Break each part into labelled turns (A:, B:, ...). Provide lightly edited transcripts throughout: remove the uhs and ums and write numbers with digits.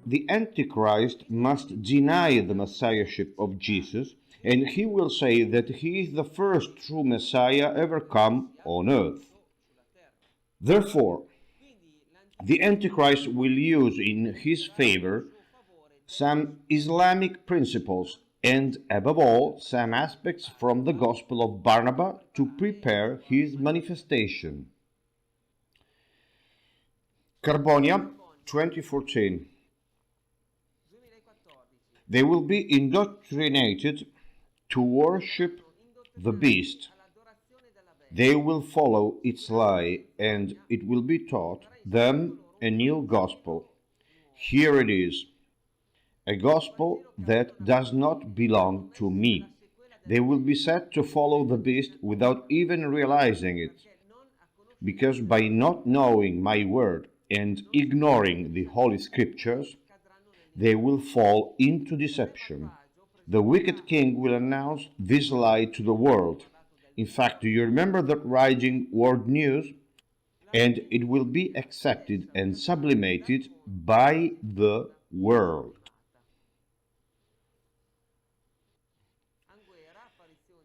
A: the Antichrist must deny the messiahship of Jesus, and he will say that he is the first true Messiah ever come on earth. Therefore, the Antichrist will use in his favor some Islamic principles and, above all, some aspects from the Gospel of Barnabas to prepare his manifestation. Carbonia, 2014. They will be indoctrinated to worship the beast. They will follow its lie, and it will be taught them a new gospel. Here it is, a gospel that does not belong to me. They will be set to follow the beast without even realizing it, because by not knowing my word and ignoring the Holy Scriptures, they will fall into deception. The wicked king will announce this lie to the world. In fact, do you remember that writing world news? And it will be accepted and sublimated by the world.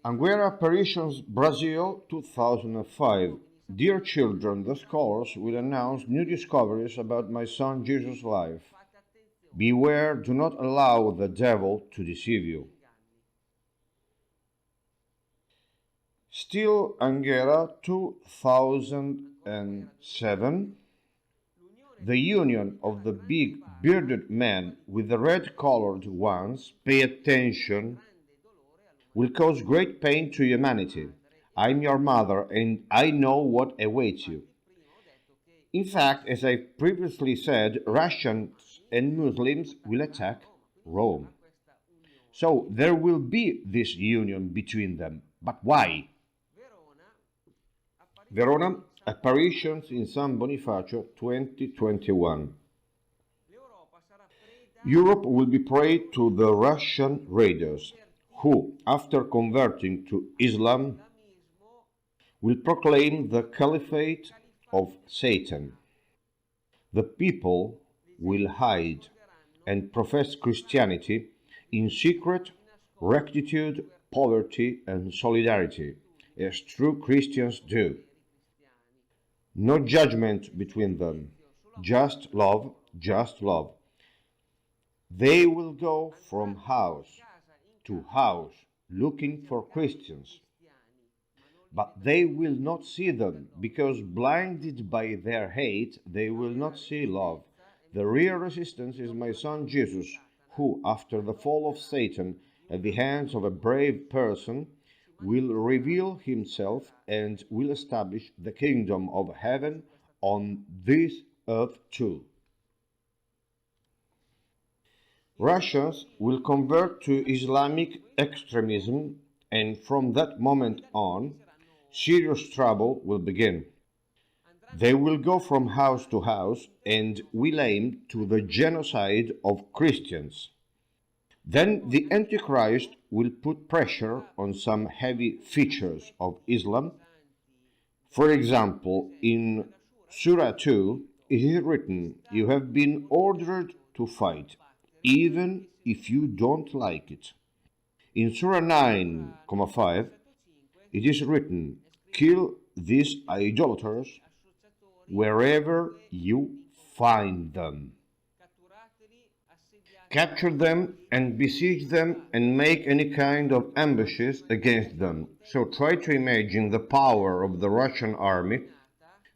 A: Anguera Apparitions, Brazil, 2005. Dear children, the scholars will announce new discoveries about my son Jesus' life. Beware, do not allow the devil to deceive you. Still Anguera, 2007. The union of the big bearded men with the red-colored ones, pay attention, will cause great pain to humanity. I'm your mother, and I know what awaits you. In fact, as I previously said, Russians and Muslims will attack Rome. So there will be this union between them. But why? Verona, Apparitions in San Bonifacio, 2021. Europe will be prey to the Russian raiders, who, after converting to Islam, will proclaim the caliphate of Satan. The people will hide and profess Christianity in secret, rectitude, poverty, and solidarity, as true Christians do. No judgment between them, just love, just love. They will go from house to house looking for Christians, but they will not see them, because blinded by their hate, they will not see love. The real resistance is my son Jesus, who, after the fall of Satan at the hands of a brave person, will reveal himself and will establish the kingdom of heaven on this earth too. Russians will convert to Islamic extremism, and from that moment on, serious trouble will begin. They will go from house to house and will aim to the genocide of Christians. Then the Antichrist will put pressure on some heavy features of Islam. For example, in Surah 2, it is written, "You have been ordered to fight, even if you don't like it." In Surah 9:5, it is written, "Kill these idolaters wherever you find them. Capture them and besiege them and make any kind of ambushes against them." So try to imagine the power of the Russian army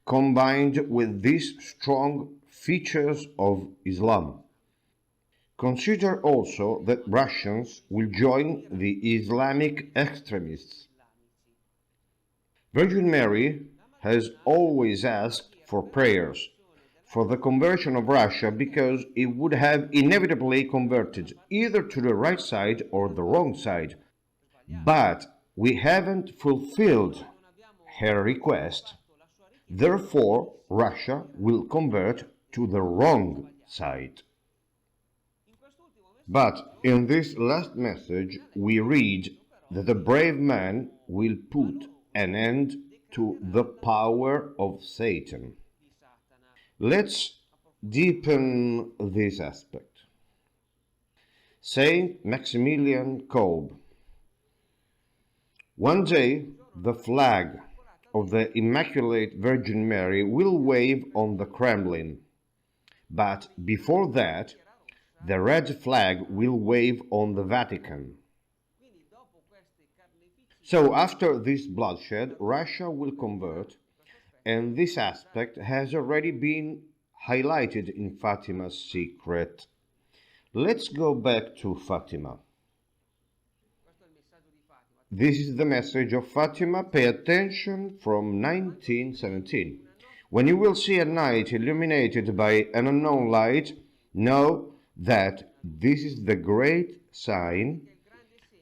A: combined with these strong features of Islam. Consider also that Russians will join the Islamic extremists. Virgin Mary has always asked for prayers for the conversion of Russia, because it would have inevitably converted either to the right side or the wrong side. But we haven't fulfilled her request. Therefore, Russia will convert to the wrong side. But in this last message, we read that a brave man will put an end to the power of Satan. Let's deepen this aspect. Saint Maximilian Kolbe. One day, the flag of the Immaculate Virgin Mary will wave on the Kremlin, but before that, the red flag will wave on the Vatican. So after this bloodshed, Russia will convert, and this aspect has already been highlighted in Fatima's secret. Let's go back to Fatima. This is the message of Fatima. Pay attention, from 1917. When you will see a night illuminated by an unknown light, know that this is the great sign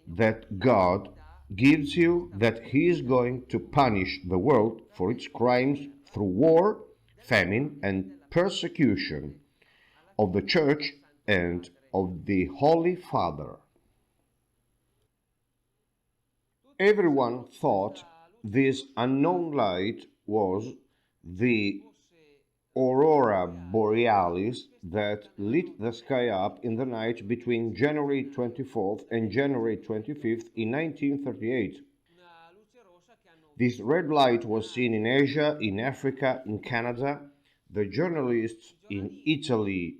A: that God gives you, that He is going to punish the world for its crimes through war, famine, and persecution of the Church and of the Holy Father. Everyone thought this unknown light was the aurora borealis that lit the sky up in the night between January 24th and January 25th in 1938. This red light was seen in Asia, in Africa, in Canada. The journalists in Italy,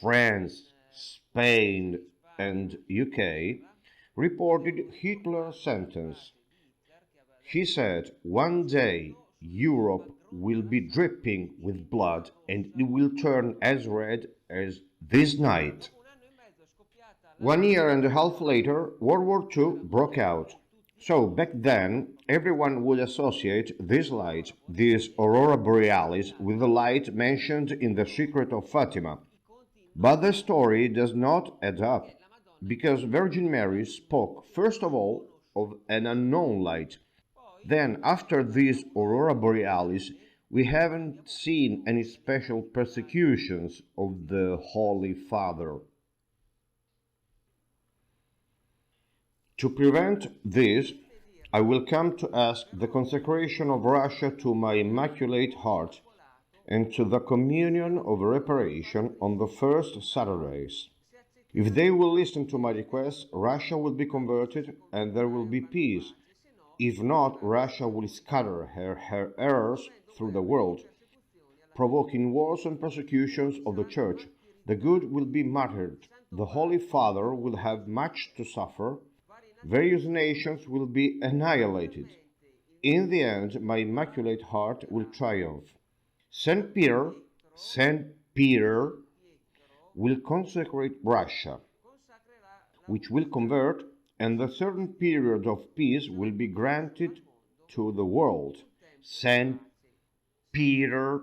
A: France, Spain, and UK reported Hitler's sentence. He said, "One day Europe will be dripping with blood and it will turn as red as this night." 1 year and a half later, World War II broke out. So back then, everyone would associate this light, this aurora borealis, with the light mentioned in the Secret of Fatima. But the story does not add up, because Virgin Mary spoke first of all of an unknown light. Then, after this aurora borealis, we haven't seen any special persecutions of the Holy Father. To prevent this, I will come to ask the consecration of Russia to my Immaculate Heart and to the communion of reparation on the first Saturdays. If they will listen to my request, Russia will be converted and there will be peace. If not, Russia will scatter her errors through the world, provoking wars and persecutions of the Church. The good will be martyred. The Holy Father will have much to suffer. Various nations will be annihilated. In the end, my Immaculate Heart will triumph. Saint Peter will consecrate Russia, which will convert, and a certain period of peace will be granted to the world. Saint Peter.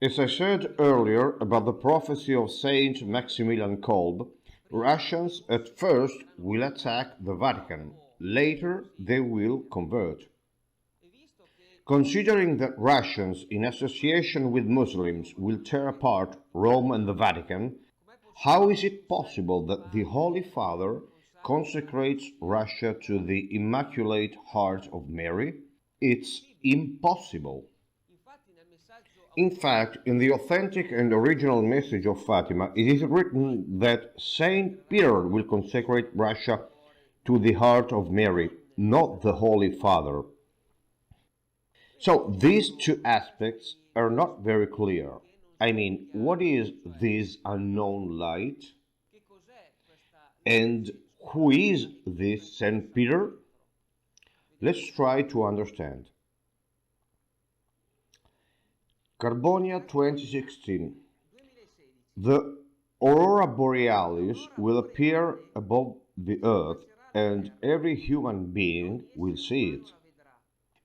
A: As I said earlier about the prophecy of Saint Maximilian Kolbe, Russians at first will attack the Vatican. Later they will convert. Considering that Russians, in association with Muslims, will tear apart Rome and the Vatican, how is it possible that the Holy Father consecrates Russia to the Immaculate Heart of Mary? It's impossible. In fact, in the authentic and original message of Fatima, it is written that Saint Peter will consecrate Russia to the heart of Mary, not the Holy Father. So these two aspects are not very clear. I mean, what is this unknown light? And who is this Saint Peter? Let's try to understand. Carbonia 2016. The aurora borealis will appear above the earth, and every human being will see it.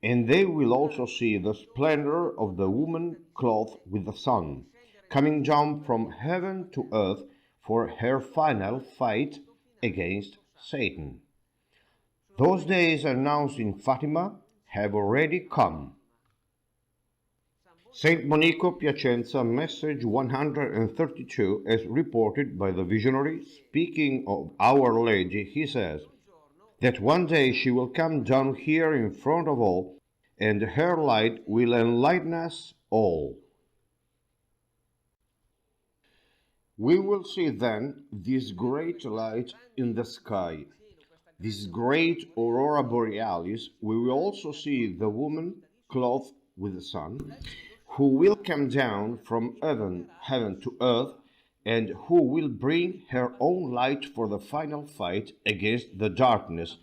A: And they will also see the splendor of the woman clothed with the sun, coming down from heaven to earth for her final fight against Satan. Those days announced in Fatima have already come. Saint Monico, Piacenza, message 132, as reported by the visionary, speaking of Our Lady, he says that one day she will come down here in front of all, and her light will enlighten us all. We will see then this great light in the sky, this great aurora borealis. We will also see the woman clothed with the sun, who will come down from heaven to earth, and who will bring her own light for the final fight against the darkness,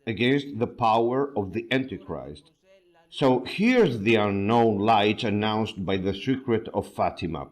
A: against the power of the Antichrist. So here's the unknown light announced by the secret of Fatima.